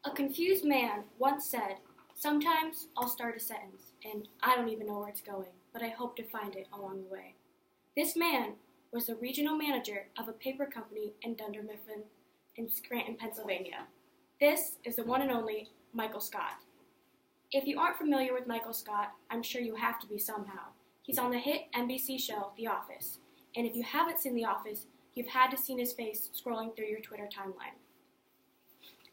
A confused man once said, "Sometimes I'll start a sentence, and I don't even know where it's going, but I hope to find it along the way." This man was the regional manager of a paper company in Dunder Mifflin in Scranton, Pennsylvania. This is the one and only Michael Scott. If you aren't familiar with Michael Scott, I'm sure you have to be somehow. He's on the hit NBC show The Office, and if you haven't seen The Office, you've had to see his face scrolling through your Twitter timeline.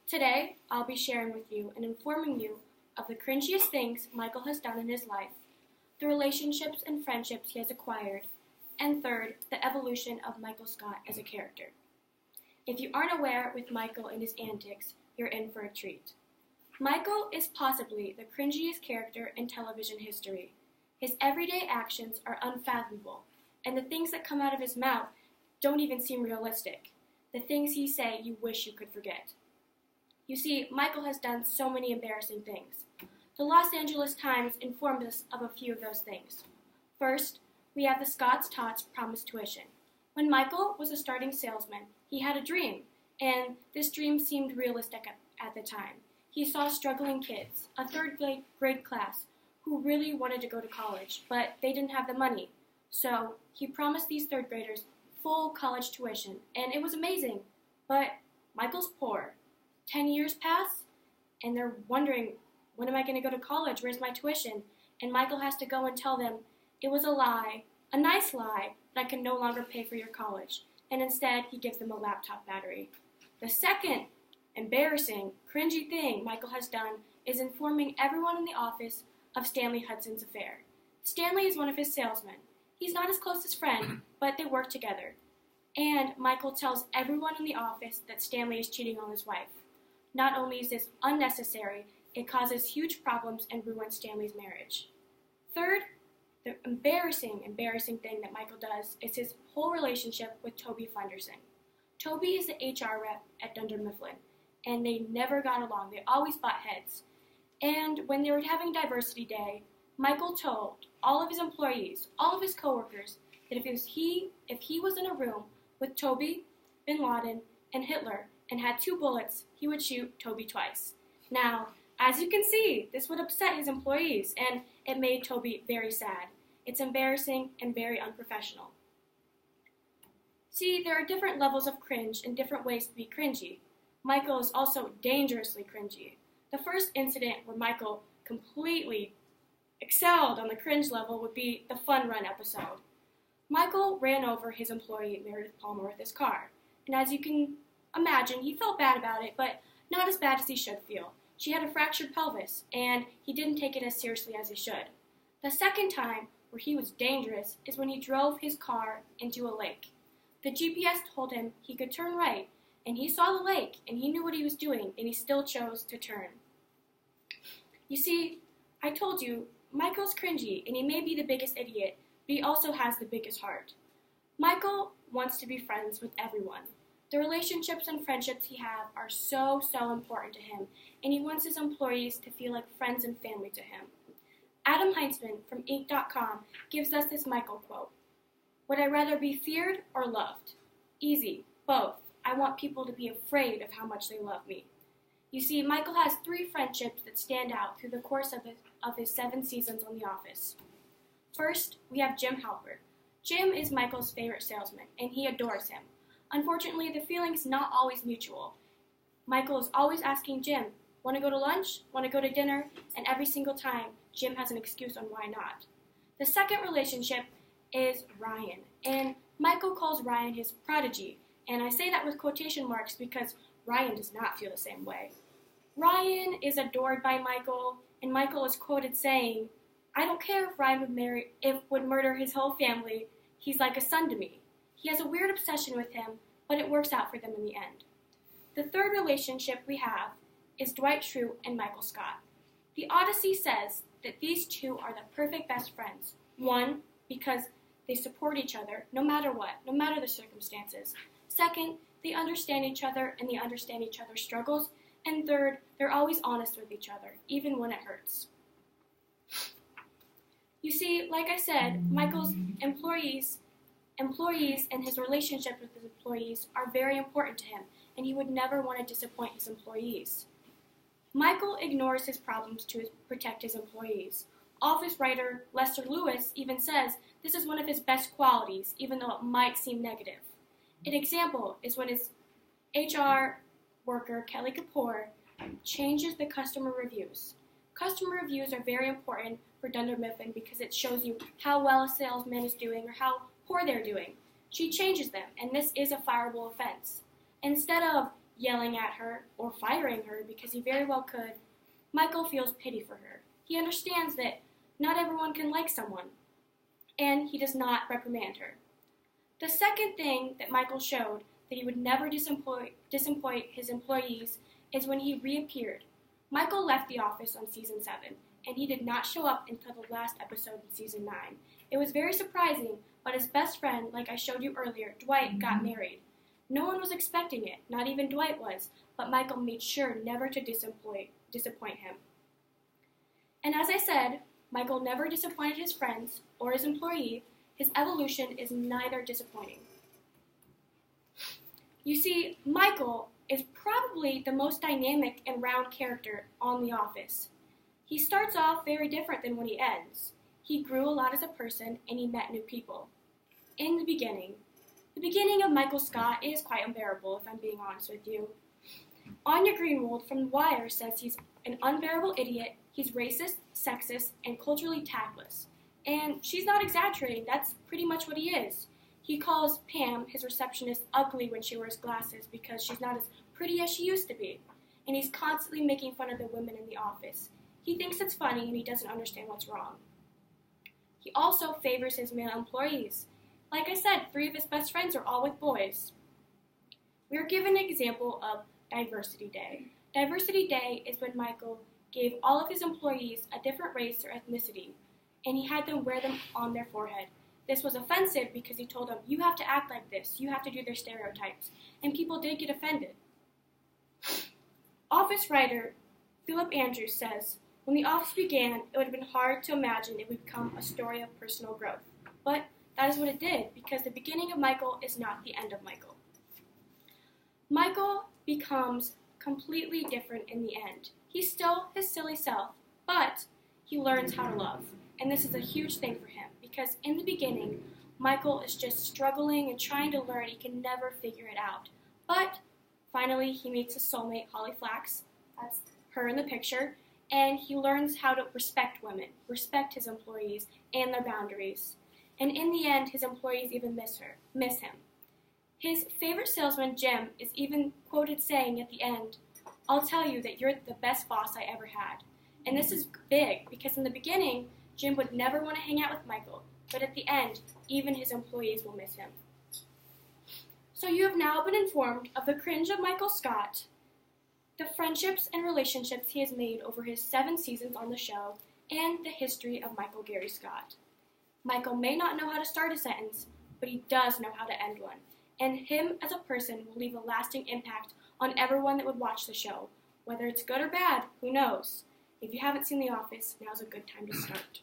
Today, I'll be sharing with you and informing you of the cringiest things Michael has done in his life, the relationships and friendships he has acquired, and third, the evolution of Michael Scott as a character. If you aren't aware with Michael and his antics, you're in for a treat. Michael is possibly the cringiest character in television history. His everyday actions are unfathomable, and the things that come out of his mouth don't even seem realistic. The things he say you wish you could forget. You see, Michael has done so many embarrassing things. The Los Angeles Times informed us of a few of those things. First, we have the Scott's Tots promised tuition. When Michael was a starting salesman, he had a dream, and this dream seemed realistic at the time. He saw struggling kids, a third grade class, who really wanted to go to college, but they didn't have the money. So he promised these third graders full college tuition, and it was amazing. But Michael's poor. 10 years pass, and they're wondering, when am I going to go to college? Where's my tuition? And Michael has to go and tell them, it was a lie, a nice lie, that I can no longer pay for your college. And instead, he gives them a laptop battery. The second embarrassing, cringy thing Michael has done is informing everyone in the office of Stanley Hudson's affair. Stanley is one of his salesmen. He's not his closest friend, but they work together. And Michael tells everyone in the office that Stanley is cheating on his wife. Not only is this unnecessary, it causes huge problems and ruins Stanley's marriage. Third, the embarrassing thing that Michael does is his whole relationship with Toby Flenderson. Toby is the HR rep at Dunder Mifflin, and they never got along. They always butt heads. And when they were having Diversity Day, Michael told all of his employees, all of his coworkers, that if he was in a room with Toby, Bin Laden, and Hitler, and had 2 bullets, he would shoot Toby twice. Now, as you can see, this would upset his employees, and it made Toby very sad. It's embarrassing and very unprofessional. See, there are different levels of cringe and different ways to be cringy. Michael is also dangerously cringy. The first incident where Michael completely excelled on the cringe level would be the Fun Run episode. Michael ran over his employee, Meredith Palmer, with his car, and as you can imagine, he felt bad about it, but not as bad as he should feel. She had a fractured pelvis, and he didn't take it as seriously as he should. The second time where he was dangerous is when he drove his car into a lake. The GPS told him he could turn right, and he saw the lake, and he knew what he was doing, and he still chose to turn. You see, I told you, Michael's cringy, and he may be the biggest idiot, but he also has the biggest heart. Michael wants to be friends with everyone. The relationships and friendships he has are so important to him, and he wants his employees to feel like friends and family to him. Adam Heintzman from Inc.com gives us this Michael quote: "Would I rather be feared or loved? Easy, both. I want people to be afraid of how much they love me." You see, Michael has 3 friendships that stand out through the course of his 7 seasons on The Office. First, we have Jim Halpert. Jim is Michael's favorite salesman, and he adores him. Unfortunately, the feeling's not always mutual. Michael is always asking Jim, "Want to go to lunch? Want to go to dinner?" And every single time, Jim has an excuse on why not. The second relationship is Ryan, and Michael calls Ryan his prodigy, and I say that with quotation marks because Ryan does not feel the same way. Ryan is adored by Michael, and Michael is quoted saying, "I don't care if Ryan would murder his whole family. He's like a son to me." He has a weird obsession with him, but it works out for them in the end. The third relationship we have is Dwight Schrute and Michael Scott. The Odyssey says that these 2 are the perfect best friends. 1, because they support each other no matter what, no matter the circumstances. Second, they understand each other and they understand each other's struggles. And third, they're always honest with each other, even when it hurts. You see, like I said, Michael's employees and his relationship with his employees are very important to him, and he would never want to disappoint his employees. Michael ignores his problems to protect his employees. Office writer Lester Lewis even says this is one of his best qualities, even though it might seem negative. An example is when his HR worker, Kelly Kapoor, changes the customer reviews. Customer reviews are very important for Dunder Mifflin because it shows you how well a salesman is doing or how poor they're doing. She changes them, and this is a fireable offense. Instead of yelling at her or firing her, because he very well could, Michael feels pity for her. He understands that not everyone can like someone, and he does not reprimand her. The second thing that Michael showed that he would never disappoint his employees is when he reappeared. Michael left the office on season 7, and he did not show up until the last episode in season 9. It was very surprising, but his best friend, like I showed you earlier, Dwight, got married. No one was expecting it, not even Dwight was, but Michael made sure never to disappoint him. And as I said, Michael never disappointed his friends or his employee. His evolution is neither disappointing. You see, Michael is probably the most dynamic and round character on The Office. He starts off very different than when he ends. He grew a lot as a person, and he met new people. In the beginning of Michael Scott is quite unbearable, if I'm being honest with you. Anya Greenwald from The Wire says he's an unbearable idiot, he's racist, sexist, and culturally tactless. And she's not exaggerating, that's pretty much what he is. He calls Pam, his receptionist, ugly when she wears glasses because she's not as pretty as she used to be. And he's constantly making fun of the women in the office. He thinks it's funny and he doesn't understand what's wrong. He also favors his male employees. Like I said, 3 of his best friends are all with boys. We are given an example of Diversity Day. Diversity Day is when Michael gave all of his employees a different race or ethnicity, and he had them wear them on their forehead. This was offensive because he told them, you have to act like this, you have to do their stereotypes, and people did get offended. Office writer Philip Andrews says, when The Office began, it would have been hard to imagine it would become a story of personal growth. But that is what it did, because the beginning of Michael is not the end of Michael. Michael becomes completely different in the end. He's still his silly self, but he learns how to love. And this is a huge thing for him, because in the beginning, Michael is just struggling and trying to learn. He can never figure it out. But finally, he meets his soulmate, Holly Flax. That's her in the picture. And he learns how to respect women, respect his employees and their boundaries. And in the end, his employees even miss him. His favorite salesman, Jim, is even quoted saying at the end, I'll tell you that you're the best boss I ever had. And this is big, because in the beginning, Jim would never want to hang out with Michael, but at the end, even his employees will miss him. So you have now been informed of the cringe of Michael Scott, the friendships and relationships he has made over his 7 seasons on the show, and the history of Michael Gary Scott. Michael may not know how to start a sentence, but he does know how to end one, and him as a person will leave a lasting impact on everyone that would watch the show. Whether it's good or bad, who knows? If you haven't seen The Office, now's a good time to start.